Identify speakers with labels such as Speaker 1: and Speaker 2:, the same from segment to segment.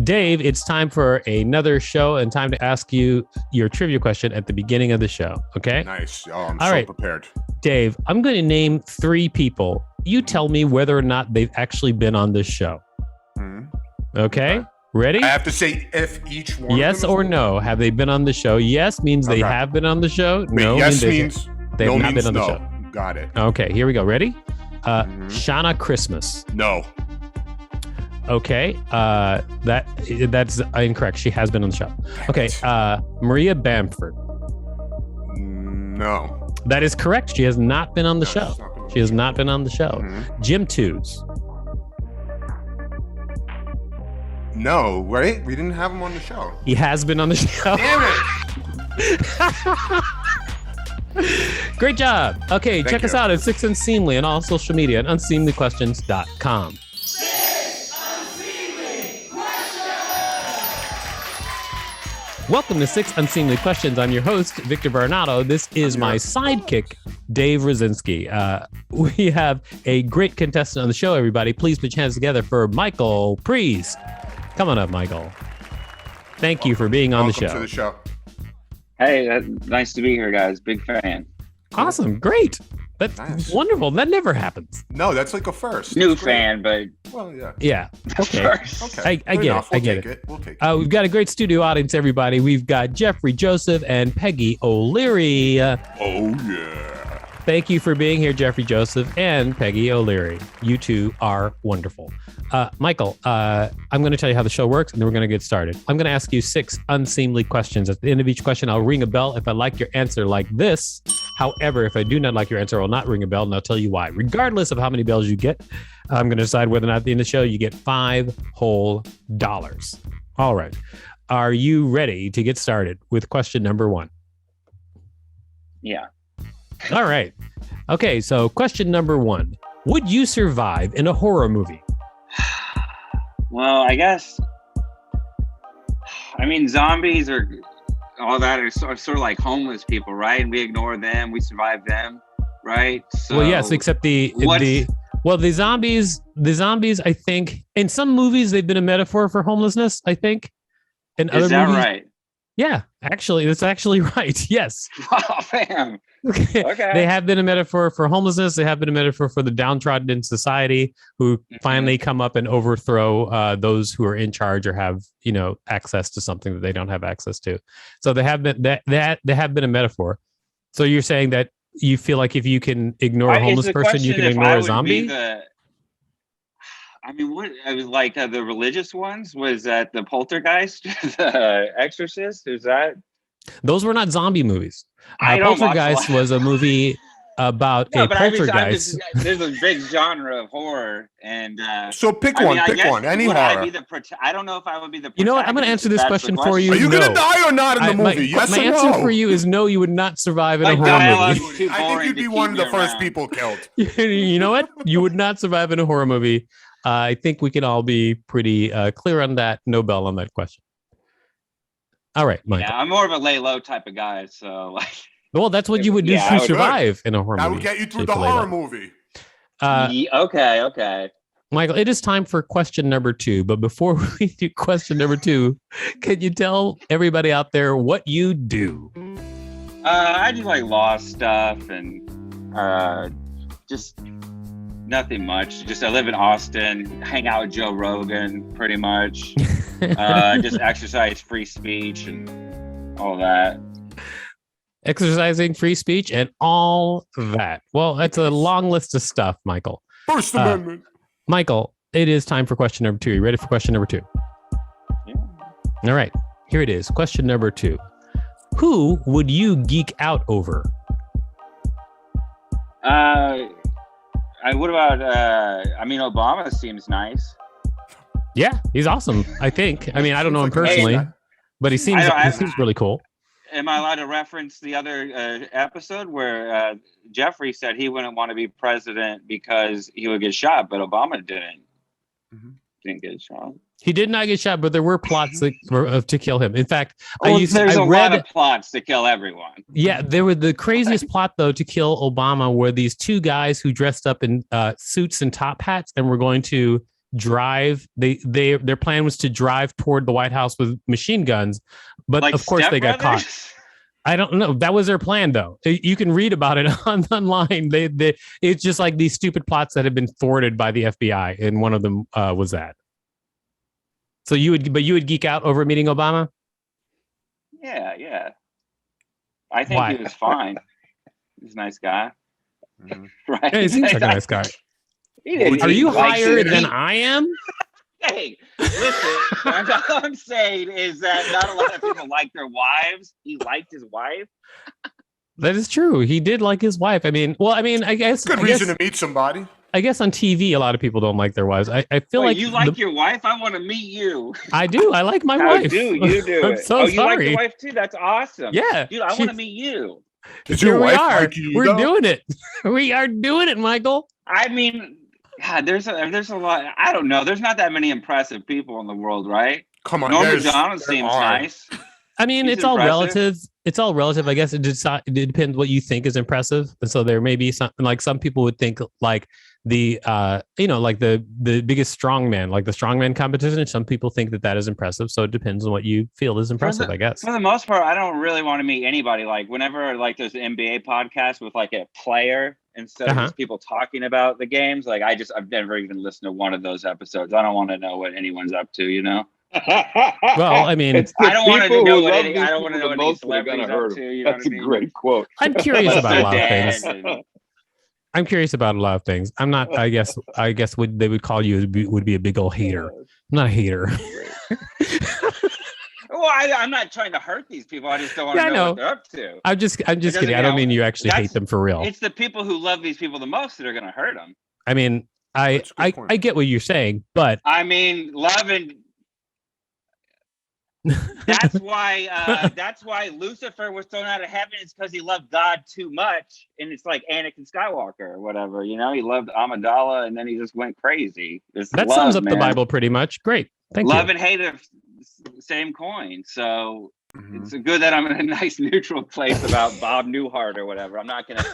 Speaker 1: Dave, it's time for another show and time to ask you your trivia question at the beginning of the show. Okay?
Speaker 2: Nice. Oh, I'm
Speaker 1: All
Speaker 2: so
Speaker 1: right.
Speaker 2: prepared.
Speaker 1: Dave, I'm going to name 3 people. You tell me whether or not they've actually been on this show. Okay? Ready?
Speaker 2: I have to say if each one.
Speaker 1: Yes or no? Have they been on the show? Yes means they have been on the show.
Speaker 2: Wait,
Speaker 1: No
Speaker 2: yes
Speaker 1: means they've
Speaker 2: no
Speaker 1: not
Speaker 2: means
Speaker 1: been on the
Speaker 2: no.
Speaker 1: show.
Speaker 2: Got it.
Speaker 1: Okay, here we go. Ready? Shauna Christmas.
Speaker 2: No.
Speaker 1: Okay, that's incorrect. She has been on the show. Okay, Maria Bamford.
Speaker 2: No.
Speaker 1: That is correct. She has not been on the show. She has not been on the show. Jim Tooze.
Speaker 2: No, right? We didn't have him on the show.
Speaker 1: He has been on the show.
Speaker 2: Damn it.
Speaker 1: Great job. Okay, check us
Speaker 2: you.
Speaker 1: out at 6 Unseemly on all social media at unseemlyquestions.com. Welcome to 6 Unseemly Questions. I'm your host, Victor Varnado. This is my sidekick, Dave Rosinsky. We have a great contestant on the show, everybody. Please put your hands together for Michael Priest. Come on up, Michael. Thank you for being on the show.
Speaker 2: Welcome to the show.
Speaker 3: Hey, nice to be here, guys. Big fan.
Speaker 1: Awesome. Great. That's
Speaker 2: Nice.
Speaker 1: wonderful. That never happens.
Speaker 2: No, that's like a first.
Speaker 3: New
Speaker 2: That's great.
Speaker 3: fan, but
Speaker 2: Well, yeah.
Speaker 1: Yeah. Okay.
Speaker 3: first.
Speaker 2: Okay.
Speaker 1: I
Speaker 2: Good
Speaker 1: get
Speaker 2: enough.
Speaker 1: it. I get
Speaker 2: We'll take it. We'll take it.
Speaker 1: We've got a great studio audience, everybody. We've got Jeffrey Joseph and Peggy O'Leary.
Speaker 2: Oh, yeah.
Speaker 1: Thank you for being here, Jeffrey Joseph and Peggy O'Leary. You two are wonderful. Michael, I'm going to tell you how the show works, and then we're going to get started. I'm going to ask you 6 unseemly questions. At the end of each question, I'll ring a bell if I like your answer like this. However, if I do not like your answer, I'll not ring a bell, and I'll tell you why. Regardless of how many bells you get, I'm going to decide whether or not at the end of the show you get $5 whole. All right. Are you ready to get started with question number 1?
Speaker 3: Yeah.
Speaker 1: All right. Okay, so question number 1. Would you survive in a horror movie?
Speaker 3: Well, I guess. I mean, zombies or all that are sort of like homeless people, right? We ignore them, we survive them, right? So
Speaker 1: Well, yes, except the zombies, I think, in some movies they've been a metaphor for homelessness, I think. In other
Speaker 3: Is that
Speaker 1: movies,
Speaker 3: right?
Speaker 1: Yeah, actually, that's actually right. Yes.
Speaker 3: Oh, man. Okay.
Speaker 1: They have been a metaphor for homelessness. They have been a metaphor for the downtrodden in society who finally come up and overthrow those who are in charge or have, access to something that they don't have access to. So they have been they have been a metaphor. So you're saying that you feel like if you can ignore a homeless person, you can ignore a zombie?
Speaker 3: What I was like the religious ones? Was that the Poltergeist, the Exorcist? Is that?
Speaker 1: Those were not zombie movies. Poltergeist was a movie about a poltergeist.
Speaker 3: There's a big genre of horror, and
Speaker 2: so pick one. Pick one. Any horror.
Speaker 3: I don't know if I would be the.
Speaker 1: You know what? I'm going to answer this question for you.
Speaker 2: Are you going to die or not in the movie? Yes
Speaker 1: my
Speaker 2: or no?
Speaker 1: answer for you is no. You would not survive in a horror movie.
Speaker 2: I think you'd be one of the first people killed.
Speaker 1: You know what? You would not survive in a horror movie. I think we can all be pretty clear on that. No bell on that question. All right, Michael.
Speaker 3: Yeah, I'm more of a lay low type of guy, so like.
Speaker 1: Well, that's what you would do to survive in a horror movie.
Speaker 2: That would get you through the horror movie.
Speaker 3: Okay.
Speaker 1: Michael, it is time for question number 2. But before we do question number 2, can you tell everybody out there what you do?
Speaker 3: I do like law stuff and just nothing much. Just I live in Austin, hang out with Joe Rogan pretty much. Just exercise free speech and all that.
Speaker 1: Exercising free speech and all that. Well, that's a long list of stuff, Michael.
Speaker 2: First Amendment.
Speaker 1: Michael, it is time for question number 2. You ready for question number 2?
Speaker 3: Yeah.
Speaker 1: All right, here it is. Question number 2. Who would you geek out over?
Speaker 3: What about Obama seems nice.
Speaker 1: Yeah, he's awesome, I think. I mean, I don't know him personally, but he seems really cool.
Speaker 3: Am I allowed to reference the other episode where Jeffrey said he wouldn't want to be president because he would get shot, but Obama didn't. Didn't get shot.
Speaker 1: He did not get shot, but there were plots to kill him. In fact,
Speaker 3: there's a lot of plots to kill everyone.
Speaker 1: Yeah, there were the craziest plot, though, to kill Obama were these 2 guys who dressed up in suits and top hats and were going to drive. Their plan was to drive toward the White House with machine guns, but
Speaker 3: Like
Speaker 1: of course they got caught. I don't know. That was their plan, though. You can read about it online. It's just like these stupid plots that have been thwarted by the FBI, and one of them was that. So you would geek out over meeting Obama?
Speaker 3: Yeah. I think
Speaker 1: Why?
Speaker 3: he was fine. He's a nice guy.
Speaker 2: Mhm.
Speaker 3: Right?
Speaker 1: Yeah, he seems like a nice guy.
Speaker 3: He didn't-
Speaker 1: Are
Speaker 3: he
Speaker 1: you
Speaker 3: likes
Speaker 1: higher
Speaker 3: it.
Speaker 1: than I am?
Speaker 3: Hey, listen, all I'm saying is that not a lot of people like their wives. He liked his wife.
Speaker 1: That is true. He did like his wife. I guess
Speaker 2: Good reason to meet somebody.
Speaker 1: I guess on TV, a lot of people don't like their wives. I feel like
Speaker 3: you like your wife? I want to meet you.
Speaker 1: I do. I like my
Speaker 3: How
Speaker 1: wife.
Speaker 3: do you do
Speaker 1: I'm
Speaker 3: it?
Speaker 1: so
Speaker 3: you like
Speaker 1: sorry.
Speaker 3: your wife too? That's awesome.
Speaker 1: Yeah.
Speaker 3: Dude, I want to meet you.
Speaker 2: Does
Speaker 1: Here
Speaker 2: your
Speaker 1: we
Speaker 2: wife
Speaker 1: are.
Speaker 2: like you,
Speaker 1: We're
Speaker 2: though?
Speaker 1: doing it. We are doing it, Michael.
Speaker 3: I mean, God, there's a lot. I don't know. There's not that many impressive people in the world, right?
Speaker 2: Come on,
Speaker 3: Norman
Speaker 2: there
Speaker 3: Donald seems
Speaker 2: are.
Speaker 3: nice.
Speaker 1: I mean,
Speaker 3: He's
Speaker 1: it's all
Speaker 3: impressive.
Speaker 1: relative. It's all relative. I guess it depends what you think is impressive. And so there may be something like some people would think like the like the biggest strongman, like the strongman competition. Some people think that is impressive. So it depends on what you feel is impressive, I guess.
Speaker 3: For the most part, I don't really want to meet anybody. Like whenever like there's an NBA podcast with like a player instead of just people talking about the games, like I've never even listened to one of those episodes. I don't want to know what anyone's up to, you know?
Speaker 1: Well, I mean,
Speaker 4: It's the
Speaker 3: I don't want to
Speaker 4: people
Speaker 3: know
Speaker 4: who
Speaker 3: what
Speaker 4: love
Speaker 3: any,
Speaker 4: these
Speaker 3: I don't want to
Speaker 4: people
Speaker 3: know
Speaker 4: the
Speaker 3: what any
Speaker 4: most that are
Speaker 3: celebrities
Speaker 4: gonna hurt
Speaker 3: up to.
Speaker 4: them.
Speaker 3: You know
Speaker 4: That's
Speaker 3: what
Speaker 4: a
Speaker 3: I mean?
Speaker 4: great quote.
Speaker 1: I'm curious about a lot of
Speaker 3: Dad
Speaker 1: things.
Speaker 3: and-
Speaker 1: I'm curious about a lot of things. I'm not. I guess what they would call you would be a big old hater. I'm not a hater.
Speaker 3: Well, I'm not trying to hurt these people. I just don't want
Speaker 1: Yeah, I
Speaker 3: to know
Speaker 1: know.
Speaker 3: what they're up to.
Speaker 1: I'm just
Speaker 3: doesn't
Speaker 1: kidding. I don't mean you actually hate
Speaker 3: that's-
Speaker 1: them for real.
Speaker 3: It's the people who love these people the most that are going to hurt them.
Speaker 1: I mean, I
Speaker 2: That's a good point.
Speaker 1: I get what you're saying, but
Speaker 3: I mean, love and that's why Lucifer was thrown out of heaven. It's because he loved God too much, and it's like Anakin Skywalker or whatever. You know, he loved Amidala, and then he just went crazy. It's
Speaker 1: that
Speaker 3: love,
Speaker 1: sums up the
Speaker 3: man.
Speaker 1: Bible pretty much. Great, thank you.
Speaker 3: Love and hate are same coin. So
Speaker 2: Mhm.
Speaker 3: it's good that I'm in a nice neutral place about Bob Newhart or whatever. I'm not gonna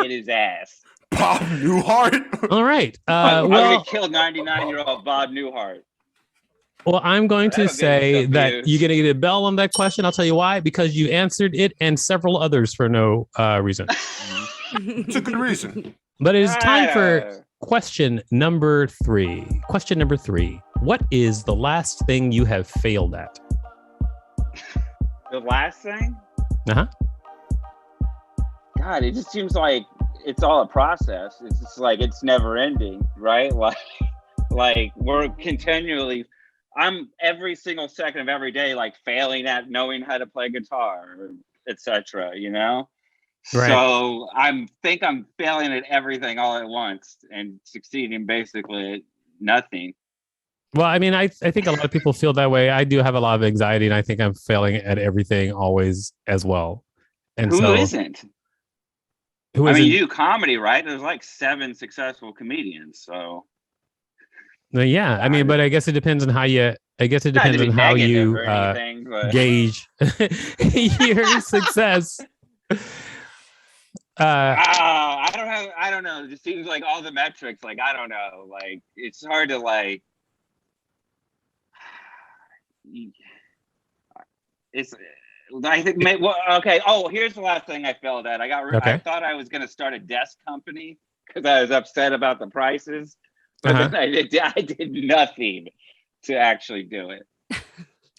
Speaker 3: get his ass.
Speaker 2: Bob Newhart.
Speaker 1: All right.
Speaker 3: I'm
Speaker 1: Well,
Speaker 3: gonna kill 99-year-old Bob Newhart.
Speaker 1: well, I'm going to
Speaker 3: That'll get
Speaker 1: say
Speaker 3: some
Speaker 1: that
Speaker 3: views.
Speaker 1: you're going to get a bell on that question. I'll tell you why. Because you answered it and several others for no reason.
Speaker 2: It's a good reason.
Speaker 1: But it is time for
Speaker 3: Ah.
Speaker 1: question number 3. Question number 3. What is the last thing you have failed at?
Speaker 3: The last thing.
Speaker 1: Uh-huh.
Speaker 3: God, it just seems like it's all a process. It's just like it's never ending, right? Like we're continually. I'm every single second of every day like failing at knowing how to play guitar, etc. You know.
Speaker 1: Right.
Speaker 3: So I'm failing at everything all at once and succeeding basically at nothing.
Speaker 1: Well, I mean, I think a lot of people feel that way. I do have a lot of anxiety, and I think I'm failing at everything always as well. And
Speaker 3: Who
Speaker 1: so,
Speaker 3: isn't?
Speaker 1: who
Speaker 3: I mean,
Speaker 1: isn't?
Speaker 3: you do comedy, right? There's like 7 successful comedians, so.
Speaker 1: Well, yeah, I mean, but I guess it depends on how you. I guess it
Speaker 3: Not to
Speaker 1: depends
Speaker 3: be
Speaker 1: on how
Speaker 3: negative
Speaker 1: you
Speaker 3: or anything, but
Speaker 1: gauge your success.
Speaker 3: I don't know. It just seems like all the metrics, like I don't know, like it's hard to like. It's. I think. Well, okay. Oh, here's the last thing I failed at.
Speaker 1: Okay.
Speaker 3: I thought I was going to start a desk company because I was upset about the prices, but
Speaker 1: Uh-huh.
Speaker 3: then I did nothing to actually do it.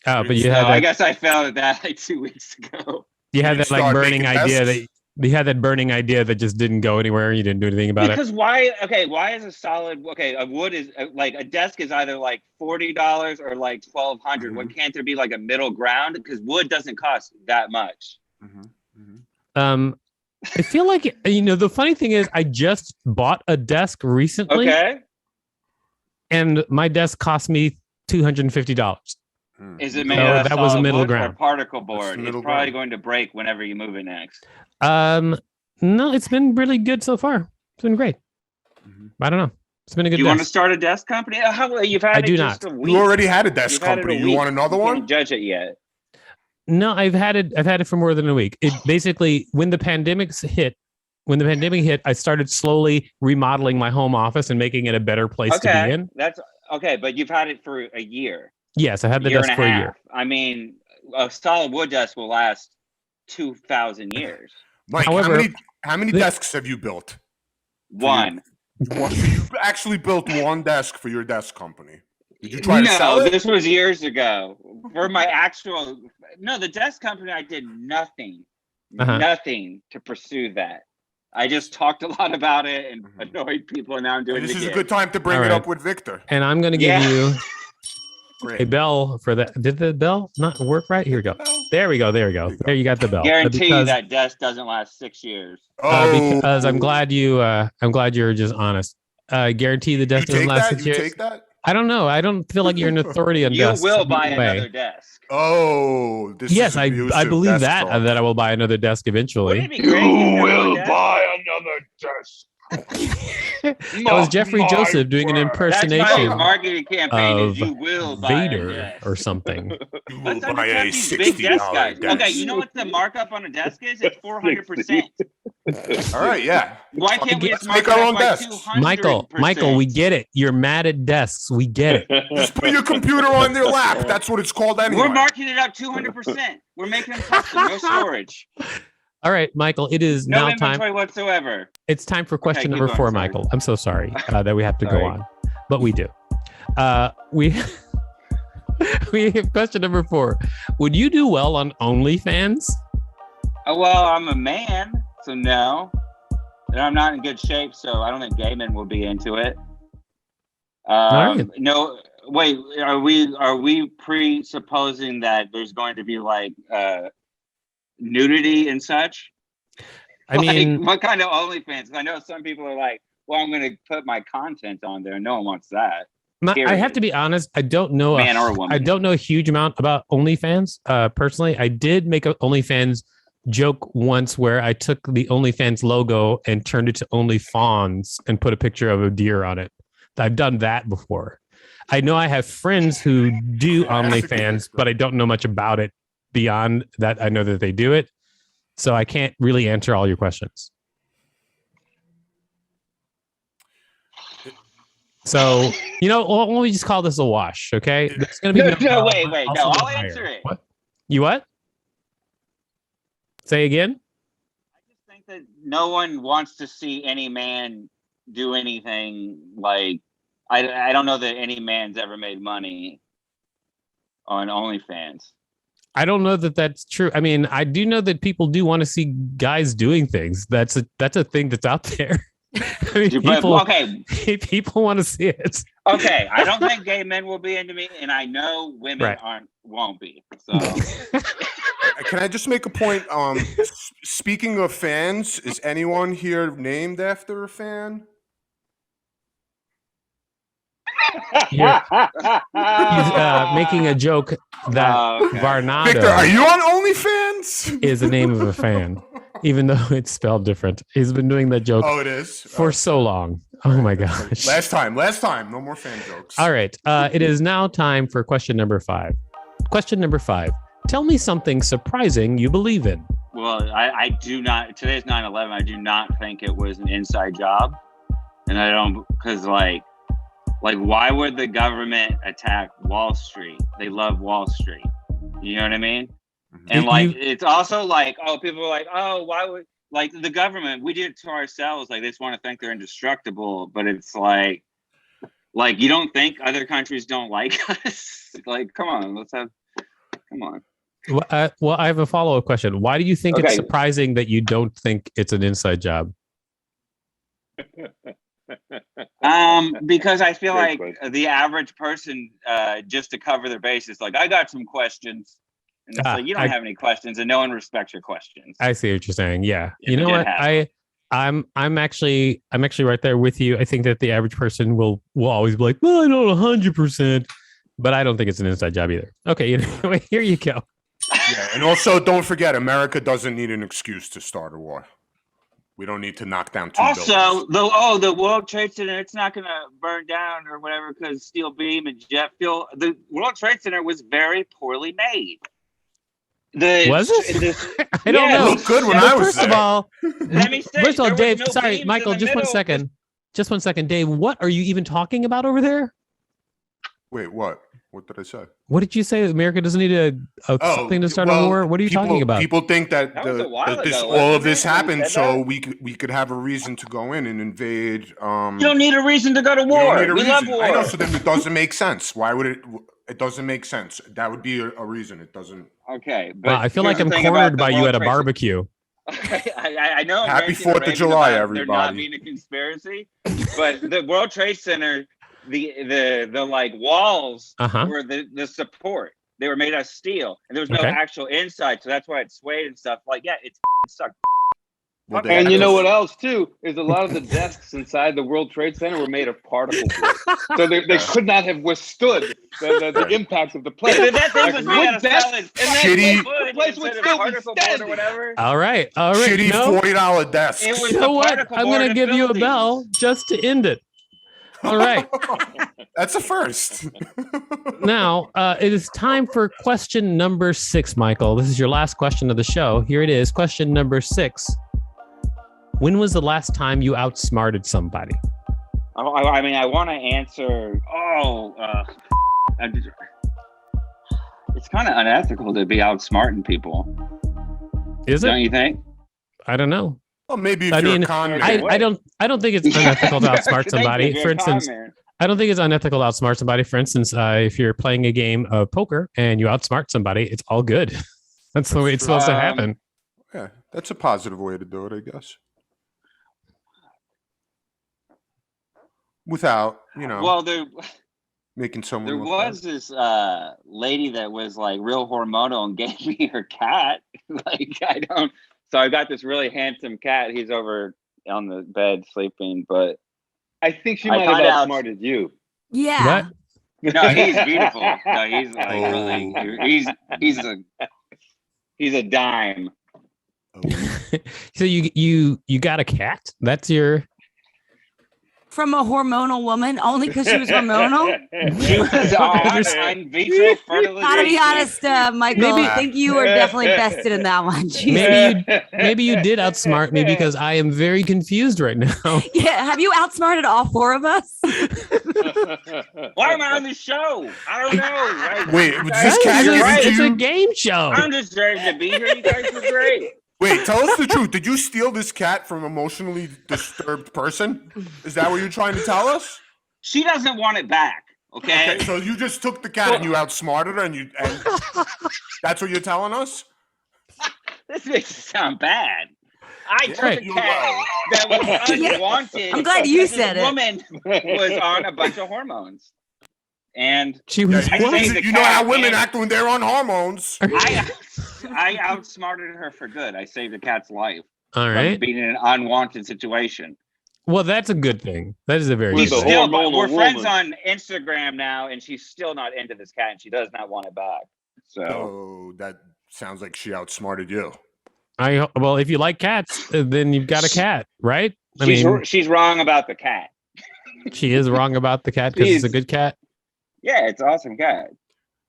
Speaker 1: Oh, but you
Speaker 3: So
Speaker 1: had
Speaker 3: I
Speaker 1: that,
Speaker 3: guess I failed at that like 2 weeks ago.
Speaker 1: you had that like
Speaker 2: Start
Speaker 1: burning
Speaker 2: making
Speaker 1: idea
Speaker 2: desks.
Speaker 1: that you had that burning idea that just didn't go anywhere. You didn't do anything about it.
Speaker 3: Because why? Okay, why is a solid? Okay, a wood is like a desk is either like $40 or like $1,200. What can't there be like a middle ground? Because wood doesn't cost that much.
Speaker 1: I feel like the funny thing is I just bought a desk recently,
Speaker 3: Okay,
Speaker 1: and my desk cost me $250.
Speaker 3: is it made
Speaker 1: So
Speaker 3: out of
Speaker 1: that was a
Speaker 3: solid
Speaker 1: middle
Speaker 3: wood
Speaker 1: ground.
Speaker 3: or particle
Speaker 2: the
Speaker 3: board? It's
Speaker 2: middle
Speaker 3: probably
Speaker 2: ground.
Speaker 3: going to break whenever you move it next.
Speaker 1: No, it's been really good so far. It's been great. I don't know. It's been a good
Speaker 3: Do you want to
Speaker 1: desk.
Speaker 3: start a desk company? How you've had
Speaker 1: I
Speaker 3: it
Speaker 1: do
Speaker 3: just
Speaker 1: not.
Speaker 3: a week.
Speaker 2: You already had a desk
Speaker 3: You've had it a
Speaker 2: company. You
Speaker 3: week.
Speaker 2: want another
Speaker 3: You
Speaker 2: one?
Speaker 3: can't judge it yet.
Speaker 1: No, I've had it for more than a week. It basically when the pandemic hit, I started slowly remodeling my home office and making it a better place to be
Speaker 3: Okay,
Speaker 1: in.
Speaker 3: that's Okay, but you've had it for a year.
Speaker 1: Yes, I had the desk for a year.
Speaker 3: I mean, a solid wood desk will last 2,000 years.
Speaker 2: Mike,
Speaker 1: However,
Speaker 2: how many desks have you built?
Speaker 3: One.
Speaker 2: You actually built one desk for your desk company. Did you try to sell it?
Speaker 3: No, this was years ago. For my the desk company, I did nothing to pursue that. I just talked a lot about it and annoyed people, and now I'm doing it again.
Speaker 2: This is a good time to bring it up with Victor.
Speaker 1: And I'm going to give you a bell for that. Did the bell not work right? Here we go. There we go. There you got the bell.
Speaker 3: Guarantee you that desk doesn't last 6 years.
Speaker 1: Because I'm glad you're just honest. Guarantee the desk doesn't last 6 years.
Speaker 2: You take that?
Speaker 1: I don't know. I don't feel like you're an authority on desks.
Speaker 3: You will buy another desk.
Speaker 2: Oh,
Speaker 1: yes, I believe that I will buy another desk eventually.
Speaker 3: You will buy
Speaker 2: another desk.
Speaker 1: That was Jeffrey Joseph doing an impersonation.
Speaker 3: That's my marketing campaign.
Speaker 1: Of
Speaker 3: you will buy
Speaker 1: Vader or something.
Speaker 2: You will buy a $60 desk.
Speaker 3: Okay, you know what the markup on a desk is? It's 400%.
Speaker 2: All right, yeah.
Speaker 3: Why can't we just
Speaker 2: make our own desk?
Speaker 1: Michael, we get it. You're mad at desks. We get it.
Speaker 2: Just put your computer on their lap. That's what it's called anyway.
Speaker 3: We're marking it up 200%. We're making them custom, no storage.
Speaker 1: All right, Michael, it is
Speaker 3: no
Speaker 1: now
Speaker 3: inventory
Speaker 1: time.
Speaker 3: whatsoever.
Speaker 1: It's time for question number 4, Michael. I'm so sorry that we have to go on, but we do. We have question number 4. Would you do well on OnlyFans?
Speaker 3: Well, I'm a man, so no. And I'm not in good shape, so I don't think gay men will be into it.
Speaker 1: Right.
Speaker 3: No, wait. Are we presupposing that there's going to be like nudity and such?
Speaker 1: I mean,
Speaker 3: what kind of OnlyFans? I know some people are like, well, I'm going to put my content on there. No one wants that.
Speaker 1: I have to be honest. I don't know.
Speaker 3: Man or woman.
Speaker 1: I don't know a huge amount about OnlyFans. Personally, I did make an OnlyFans joke once where I took the OnlyFans logo and turned it to OnlyFawns and put a picture of a deer on it. I've done that before. I know I have friends who do OnlyFans, but I don't know much about it beyond that. I know that they do it. So I can't really answer all your questions. So, why don't we just call this a wash, okay? There's gonna be
Speaker 3: wait. No, I'll answer it.
Speaker 1: What? You what? Say again?
Speaker 3: I just think that no one wants to see any man do anything like, I don't know that any man's ever made money on OnlyFans.
Speaker 1: I don't know that that's true. I mean, I do know that people do want to see guys doing things. That's a thing that's out there. I mean, people want to see it.
Speaker 3: Okay, I don't think gay men will be into me, and I know women won't be. So,
Speaker 2: can I just make a point? Speaking of fans, is anyone here named after a fan?
Speaker 1: He's making a joke that Varnado
Speaker 2: Victor, are you on OnlyFans?
Speaker 1: Is the name of a fan, even though it's spelled different. He's been doing that joke.
Speaker 2: Oh, it is
Speaker 1: for so long. Oh my gosh!
Speaker 2: Last time, no more fan jokes.
Speaker 1: All right, it is now time for question number 5. Question number 5. Tell me something surprising you believe in.
Speaker 3: Well, I do not. Today's 9/11. I do not think it was an inside job, and I don't because like, why would the government attack Wall Street? They love Wall Street. You know what I mean? And it's also like, people are like, why would, like, the government, we did it to ourselves. Like, they just want to think they're indestructible. But it's like, you don't think other countries don't like us? Like, come on.
Speaker 1: Well, I have a follow-up question. Why do you think it's surprising that you don't think it's an inside job?
Speaker 3: Because I feel like the average person, just to cover their bases, like, I got some questions, and it's like, you don't have any questions, and no one respects your questions.
Speaker 1: I see what you're saying. Yeah, you know what? I'm actually right there with you. I think that the average person will always be like, well, I don't 100%, but I don't think it's an inside job either. Okay, anyway, here you go.
Speaker 2: Yeah, and also don't forget, America doesn't need an excuse to start a war. We don't need to knock down 2 buildings.
Speaker 3: The World Trade Center, it's not going to burn down or whatever because steel beam and jet fuel. The World Trade Center was very poorly made.
Speaker 1: Was it? I don't know.
Speaker 2: It looked good when I was there.
Speaker 1: First of all,
Speaker 3: first of all,
Speaker 1: Dave, sorry, Michael, just 1 second. Just 1 second. Dave, what are you even talking about over there?
Speaker 2: Wait, what? What did I say?
Speaker 1: What did you say? America doesn't need something to start a war? What are you talking about?
Speaker 2: People think that,
Speaker 3: was a while
Speaker 2: that
Speaker 3: ago,
Speaker 2: all of
Speaker 3: wasn't
Speaker 2: this
Speaker 3: it, when you
Speaker 2: happened
Speaker 3: said
Speaker 2: so
Speaker 3: that?
Speaker 2: we could have a reason to go in and invade.
Speaker 3: You don't need a reason to go to
Speaker 2: We
Speaker 3: war.
Speaker 2: don't need a
Speaker 3: We
Speaker 2: reason.
Speaker 3: love war.
Speaker 2: I know, so then it doesn't make sense. Why would it? It doesn't make sense. That would be a reason. It doesn't.
Speaker 3: Okay, but
Speaker 1: Wow, I feel like
Speaker 3: here's
Speaker 1: I'm
Speaker 3: the thing
Speaker 1: cornered
Speaker 3: about the
Speaker 1: by you
Speaker 3: World
Speaker 1: at a
Speaker 3: Trade
Speaker 1: barbecue.
Speaker 3: I know. I'm
Speaker 2: Happy
Speaker 3: ranting
Speaker 2: 4th of
Speaker 3: raving
Speaker 2: July,
Speaker 3: about there not
Speaker 2: everybody.
Speaker 3: being a conspiracy, but the World Trade Center, the like walls were the support. They were made out of steel, and there was no actual inside, so that's why it swayed and stuff. Like, yeah, it sucked.
Speaker 2: Well,
Speaker 4: And you know what else too is a lot of the desks inside the World Trade Center were made of particle board, so they could not have withstood the impact of the plane.
Speaker 3: That thing was made out of solid
Speaker 2: shitty.
Speaker 3: wood,
Speaker 4: The place would still be
Speaker 3: particle board
Speaker 4: standing.
Speaker 3: or whatever.
Speaker 1: All right.
Speaker 2: Shitty
Speaker 1: No,
Speaker 2: $40 desks.
Speaker 3: It was
Speaker 1: you know what?
Speaker 3: particle
Speaker 1: I'm
Speaker 3: board
Speaker 1: going to
Speaker 3: and
Speaker 1: give you a
Speaker 3: buildings.
Speaker 1: bell just to end it. All right.
Speaker 2: That's a first.
Speaker 1: Now, it is time for question number 6, Michael. This is your last question of the show. Here it is. Question number 6. When was the last time you outsmarted somebody?
Speaker 3: I mean, I want to answer. It's kind of unethical to be outsmarting people.
Speaker 1: Is it?
Speaker 3: Don't you think?
Speaker 1: I don't know.
Speaker 2: Well, maybe if you're a con man.
Speaker 1: I don't think it's unethical to outsmart somebody. For instance, I don't think it's unethical to outsmart somebody. For instance, if you're playing a game of poker and you outsmart somebody, it's all good. That's the way it's supposed to happen.
Speaker 2: Yeah, that's a positive way to do it, I guess. Without,
Speaker 3: Well,
Speaker 2: making someone.
Speaker 3: there
Speaker 2: look
Speaker 3: was
Speaker 2: bad.
Speaker 3: this lady that was like real hormonal and gave me her cat. So I got this really handsome cat. He's over on the bed sleeping, but
Speaker 4: I think she might have outsmarted you.
Speaker 5: Yeah.
Speaker 1: What?
Speaker 3: no, he's beautiful. No, he's like really. He's a dime.
Speaker 1: So you got a cat? That's your.
Speaker 5: From a hormonal woman, only because she was hormonal.
Speaker 3: She was on in vitro fertilization.
Speaker 5: Gotta be honest, Michael. I think you were definitely vested in that one.
Speaker 1: Maybe you did outsmart me because I am very confused right now.
Speaker 5: Yeah, have you outsmarted all 4 of us?
Speaker 3: Why am I on the show? I don't know.
Speaker 2: Wait, was this cat
Speaker 1: It's a game show.
Speaker 3: I'm just ready to be here. You guys are great.
Speaker 2: Wait, tell us the truth. Did you steal this cat from an emotionally disturbed person? Is that what you're trying to tell us?
Speaker 3: She doesn't want it back. Okay.
Speaker 2: So you just took the cat and you outsmarted her, and that's what you're telling us?
Speaker 3: This makes it sound bad. I took a cat that was unwanted.
Speaker 5: I'm glad you said
Speaker 3: the
Speaker 5: it.
Speaker 3: Woman was on a bunch of hormones, and
Speaker 1: She was.
Speaker 2: You know how women act when they're on hormones.
Speaker 3: I outsmarted her for good. I saved the cat's life.
Speaker 1: All right.
Speaker 3: From being in an unwanted situation.
Speaker 1: Well, that's a good thing. That is a very
Speaker 3: She's
Speaker 1: good thing.
Speaker 3: still,
Speaker 4: hormonal
Speaker 3: we're friends
Speaker 4: woman.
Speaker 3: on Instagram now, and she's still not into this cat, and she does not want it back. So
Speaker 2: Oh, that sounds like she outsmarted you.
Speaker 1: Well, if you like cats, then you've got a cat, right?
Speaker 3: she's wrong about the cat.
Speaker 1: She is wrong about the cat because it's a good cat.
Speaker 3: Yeah, it's an awesome cat.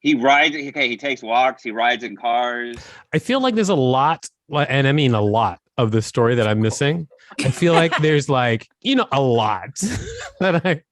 Speaker 3: He rides. Okay, he takes walks. He rides in cars.
Speaker 1: I feel like there's a lot, and I mean a lot of the story that I'm missing. I feel like there's a lot that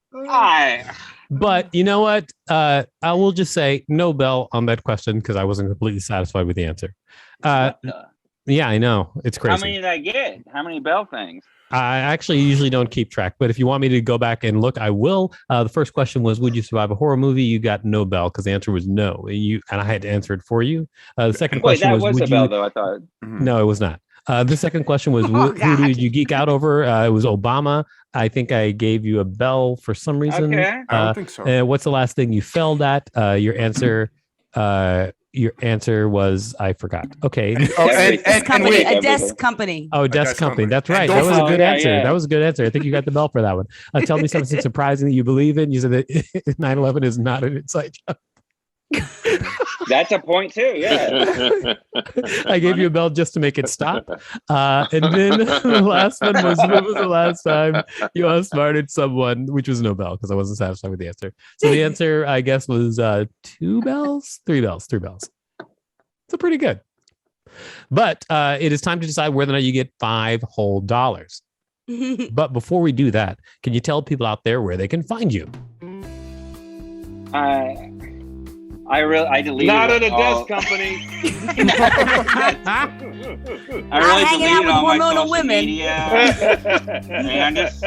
Speaker 1: But you know what? I will just say no bell on that question because I wasn't completely satisfied with the answer. Yeah, I know. It's crazy.
Speaker 3: How many did I get? How many bell things?
Speaker 1: I actually usually don't keep track, but if you want me to go back and look, I will. The first question was, would you survive a horror movie? You got no bell because the answer was no. And I had to answer it for you. The second question was,
Speaker 3: would a bell though? I thought.
Speaker 1: No, it was not. The second question was, who did you geek out over? It was Obama. I think I gave you a bell for some reason.
Speaker 3: Okay.
Speaker 2: I don't think so.
Speaker 1: What's the last thing you failed at? Your answer was I forgot. Okay.
Speaker 5: A desk company.
Speaker 1: Oh, desk company. That's right.
Speaker 2: And
Speaker 1: That was a good answer.
Speaker 3: yeah.
Speaker 1: That was a good answer. I think you got the bell for that one. Tell me something surprising that you believe in. You said that 9/11 is not an inside job.
Speaker 3: That's a point too. Yeah.
Speaker 1: I gave you a bell just to make it stop. And then the last one was, when was the last time you outsmarted someone, which was no bell because I wasn't satisfied with the answer. So the answer, I guess, was 3 bells. So pretty good. But it is time to decide whether or not you get $5 whole. But before we do that, can you tell people out there where they can find you?
Speaker 3: I deleted
Speaker 4: Not at a
Speaker 3: all-
Speaker 4: desk company.
Speaker 3: I really
Speaker 5: hanging out
Speaker 3: deleted
Speaker 5: with
Speaker 3: all my
Speaker 5: hormonal
Speaker 3: social
Speaker 5: women.
Speaker 3: media. And just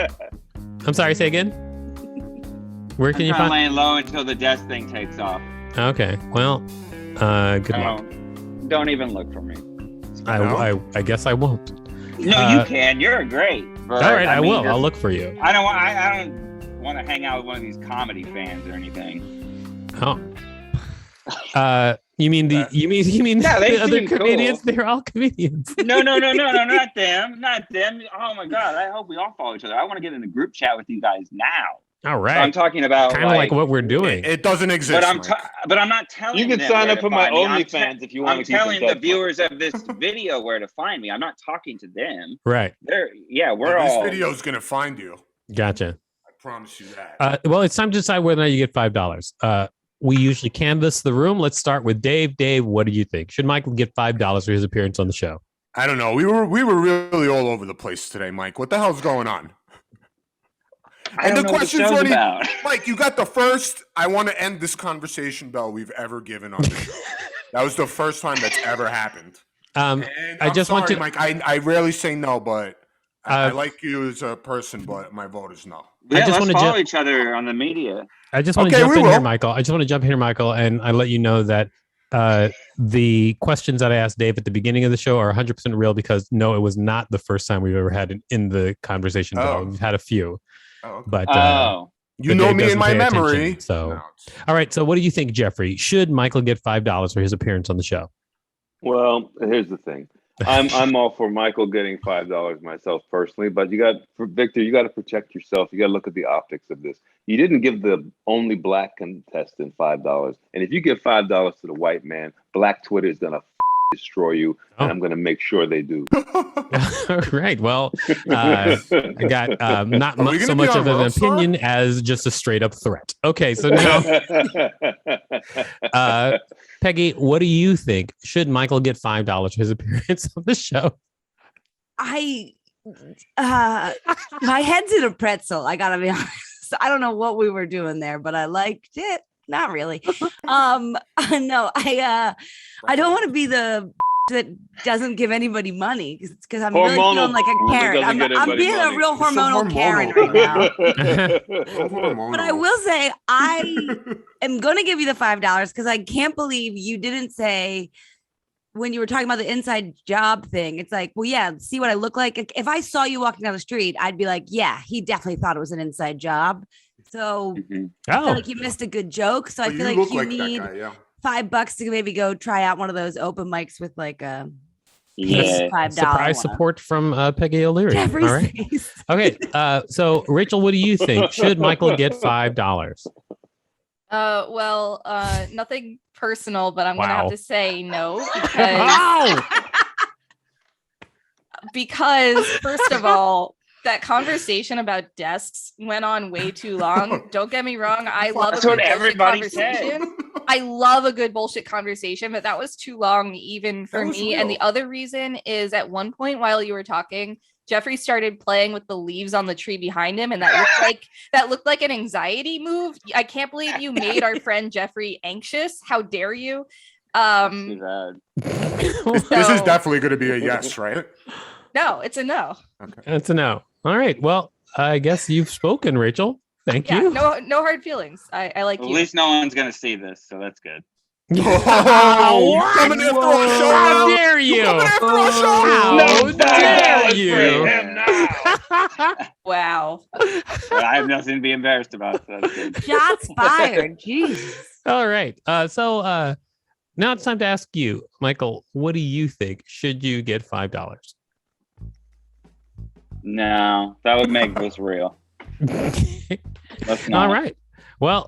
Speaker 1: I'm sorry, say again? Where can
Speaker 3: I'm
Speaker 1: you
Speaker 3: kind of
Speaker 1: find?
Speaker 3: laying low until the desk thing takes off.
Speaker 1: Okay, well, good luck.
Speaker 3: Don't even look for me.
Speaker 1: I guess I won't.
Speaker 3: No, you can. You're great. But,
Speaker 1: All right, I
Speaker 3: mean,
Speaker 1: will.
Speaker 3: just-
Speaker 1: I'll look for you.
Speaker 3: I don't want to hang out with one of these comedy fans or anything.
Speaker 1: Oh. You mean
Speaker 3: Yeah, they
Speaker 1: the other
Speaker 3: seem cool.
Speaker 1: comedians? They're all comedians.
Speaker 3: No, not them. Not them. Oh my God. I hope we all follow each other. I want to get in a group chat with you guys now.
Speaker 1: All
Speaker 3: So
Speaker 1: right.
Speaker 3: I'm talking about
Speaker 1: Kind of like what we're doing.
Speaker 2: It doesn't exist.
Speaker 3: but
Speaker 2: Mike.
Speaker 3: I'm not telling
Speaker 4: You can
Speaker 3: them
Speaker 4: sign
Speaker 3: where
Speaker 4: up
Speaker 3: to
Speaker 4: for my
Speaker 3: find me. I'm
Speaker 4: OnlyFans if you want
Speaker 3: I'm
Speaker 4: to keep in
Speaker 3: telling the
Speaker 4: touch.
Speaker 3: viewers of this video where to find me. I'm not talking to them.
Speaker 1: Right.
Speaker 3: We're
Speaker 2: This
Speaker 3: all
Speaker 2: video's gonna find you.
Speaker 1: Gotcha.
Speaker 2: I promise you that.
Speaker 1: Well, it's time to decide whether or not you get $5. We usually canvass the room. Let's start with Dave. Dave, what do you think? Should Michael get $5 for his appearance on the show?
Speaker 2: I don't know. We were really all over the place today, Mike. What the hell's going on?
Speaker 3: I don't know what the show's about.
Speaker 2: Mike, you got the first I want to end this conversation bell we've ever given on the show. That was the first time that's ever happened. And
Speaker 1: I just
Speaker 2: sorry,
Speaker 1: want to,
Speaker 2: Mike. I rarely say no, but I like you as a person, but my vote is no.
Speaker 3: Yeah,
Speaker 1: I just
Speaker 3: let's
Speaker 1: wanna
Speaker 3: follow each other on the media.
Speaker 1: I just want to
Speaker 2: Okay,
Speaker 1: jump
Speaker 2: we
Speaker 1: in here,
Speaker 2: will.
Speaker 1: Michael. And I let you know that the questions that I asked Dave at the beginning of the show are 100% real because no, it was not the first time we've ever had it in the conversation.
Speaker 2: Oh.
Speaker 1: We've had a few,
Speaker 2: Oh, okay.
Speaker 1: but
Speaker 2: You
Speaker 1: but
Speaker 2: know
Speaker 1: Dave
Speaker 2: me
Speaker 1: doesn't
Speaker 2: and my
Speaker 1: pay attention,
Speaker 2: memory.
Speaker 1: so.
Speaker 2: No.
Speaker 1: All right. So what do you think, Jeffrey? Should Michael get $5 for his appearance on the show?
Speaker 4: Well, here's the thing. I'm all for Michael getting $5 myself personally, but for Victor, you got to protect yourself. You got to look at the optics of this. You didn't give the only black contestant $5, and if you give $5 to the white man, Black Twitter is gonna destroy you, and I'm gonna make sure they do.
Speaker 1: All right. Well, I got not
Speaker 2: Are we
Speaker 1: so
Speaker 2: gonna
Speaker 1: much
Speaker 2: be
Speaker 1: of
Speaker 2: on
Speaker 1: an
Speaker 2: Rockstar?
Speaker 1: opinion as just a straight up threat. Okay. So now, Peggy, what do you think? Should Michael get $5 for his appearance on the show?
Speaker 5: My head's in a pretzel. I gotta be honest. I don't know what we were doing there, but I liked it. Not really. No, I don't want to be the that doesn't give anybody money because I'm really
Speaker 4: Hormonal
Speaker 5: feeling like a
Speaker 4: that
Speaker 5: Karen.
Speaker 4: doesn't get
Speaker 5: I'm
Speaker 4: anybody
Speaker 5: being
Speaker 4: money.
Speaker 5: a real
Speaker 2: You're so
Speaker 5: hormonal Karen right now. But I will say I am going to give you the $5 because I can't believe you didn't say when you were talking about the inside job thing. It's like, well, yeah, see what I look like. If I saw you walking down the street, I'd be like, yeah, he definitely thought it was an inside job. So I feel like you missed a good joke. So I feel like you need
Speaker 2: that guy, yeah.
Speaker 5: $5 to maybe go try out one of those open mics with like a
Speaker 3: Yeah.
Speaker 5: $5
Speaker 1: Surprise
Speaker 5: one.
Speaker 1: support from Peggy O'Leary.
Speaker 5: Jeffrey's
Speaker 1: All right.
Speaker 5: face.
Speaker 1: Okay. So Rachel, what do you think? Should Michael get $5?
Speaker 6: Well, nothing personal, but I'm gonna
Speaker 1: Wow.
Speaker 6: have to say no
Speaker 1: Wow.
Speaker 6: because first of all, that conversation about desks went on way too long. Don't get me wrong, I love a
Speaker 3: That's
Speaker 6: good
Speaker 3: what
Speaker 6: bullshit
Speaker 3: everybody said.
Speaker 6: conversation. I love a good bullshit conversation, but that was too long even for
Speaker 2: That was
Speaker 6: me. And
Speaker 2: real.
Speaker 6: the other reason is at one point while you were talking, Jeffrey started playing with the leaves on the tree behind him, and that looked like an anxiety move. I can't believe you made our friend Jeffrey anxious. How dare you?
Speaker 3: Too bad.
Speaker 2: This is definitely going to be a yes, right?
Speaker 6: No, it's a no.
Speaker 2: Okay.
Speaker 1: That's a no. All right. Well, I guess you've spoken, Rachel. Thank
Speaker 6: Yeah,
Speaker 1: you.
Speaker 6: no hard feelings. I like
Speaker 3: At
Speaker 6: you.
Speaker 3: least no one's gonna see this, so that's good.
Speaker 2: Oh,
Speaker 1: What?
Speaker 2: coming after our show
Speaker 1: How
Speaker 2: now?
Speaker 1: dare you?
Speaker 2: Coming after our show
Speaker 1: How
Speaker 2: now?
Speaker 1: dare you?
Speaker 6: Wow.
Speaker 3: But I have nothing to be embarrassed about. So that's good.
Speaker 5: Shots fired. Jesus.
Speaker 1: All right. So now it's time to ask you, Michael, what do you think? Should you get $5?
Speaker 3: No, that would make this real. Let's not.
Speaker 1: All right. Well,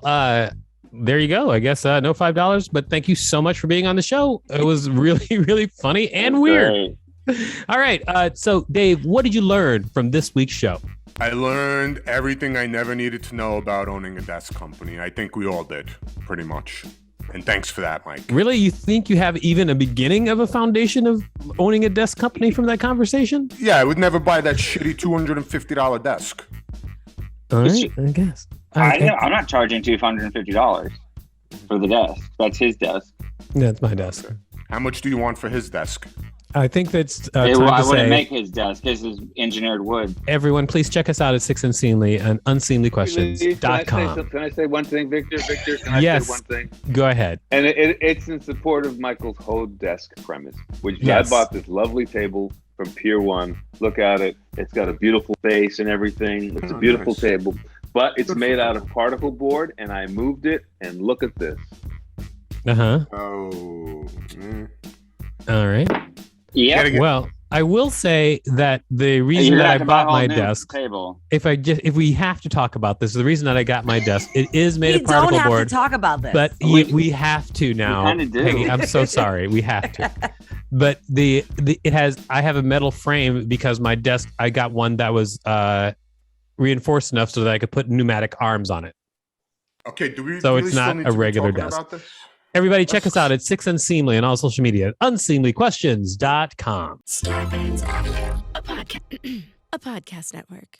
Speaker 1: there you go. I guess no $5, but thank you so much for being on the show. It was really, really funny and weird.
Speaker 3: Great.
Speaker 1: All right. So, Dave, what did you learn from this week's show?
Speaker 2: I learned everything I never needed to know about owning a desk company. I think we all did, pretty much. And thanks for that, Mike.
Speaker 1: Really? You think you have even a beginning of a foundation of owning a desk company from that conversation?
Speaker 2: Yeah, I would never buy that shitty $250 desk.
Speaker 1: All right. I guess.
Speaker 3: I'm not charging $250. for the desk. That's his desk.
Speaker 1: That's my desk.
Speaker 2: How much do you want for his desk?
Speaker 1: I think that's
Speaker 3: I
Speaker 1: time to
Speaker 3: wouldn't
Speaker 1: say,
Speaker 3: make his desk. This is engineered wood.
Speaker 1: everyone, please check us out at Unseemly and unseemlyquestions.com.
Speaker 4: Can I say one thing, Victor? Victor, can I
Speaker 1: Yes.
Speaker 4: say one thing?
Speaker 1: Go ahead.
Speaker 4: And it's in support of Michael's whole desk premise, which
Speaker 1: Yes.
Speaker 4: I bought this lovely table from Pier 1. Look at it. It's got a beautiful face and everything. It's a beautiful
Speaker 2: nice.
Speaker 4: table, but it's made out of particle board, and I moved it, and look at this.
Speaker 1: Uh-huh.
Speaker 2: Oh.
Speaker 1: All right.
Speaker 3: Yeah.
Speaker 1: Well, I will say that the reason that I bought my desk,
Speaker 3: table.
Speaker 1: if we have to talk about this, the reason that I got my desk, it is made
Speaker 5: We
Speaker 1: of
Speaker 5: don't
Speaker 1: particle
Speaker 5: have
Speaker 1: board.
Speaker 5: to talk about this.
Speaker 1: But we have to now.
Speaker 3: kinda do.
Speaker 1: Peggy, I'm so sorry. We have to. But I have a metal frame because my desk, I got one that was reinforced enough so that I could put pneumatic arms on it.
Speaker 2: Okay, do we?
Speaker 1: So
Speaker 2: really
Speaker 1: it's
Speaker 2: still
Speaker 1: not
Speaker 2: need
Speaker 1: a
Speaker 2: to be
Speaker 1: regular
Speaker 2: talking
Speaker 1: desk.
Speaker 2: about this?
Speaker 1: Everybody check us out at Unseemly on all social media at unseemlyquestions.com.
Speaker 7: Starbane's Audio, a podcast network.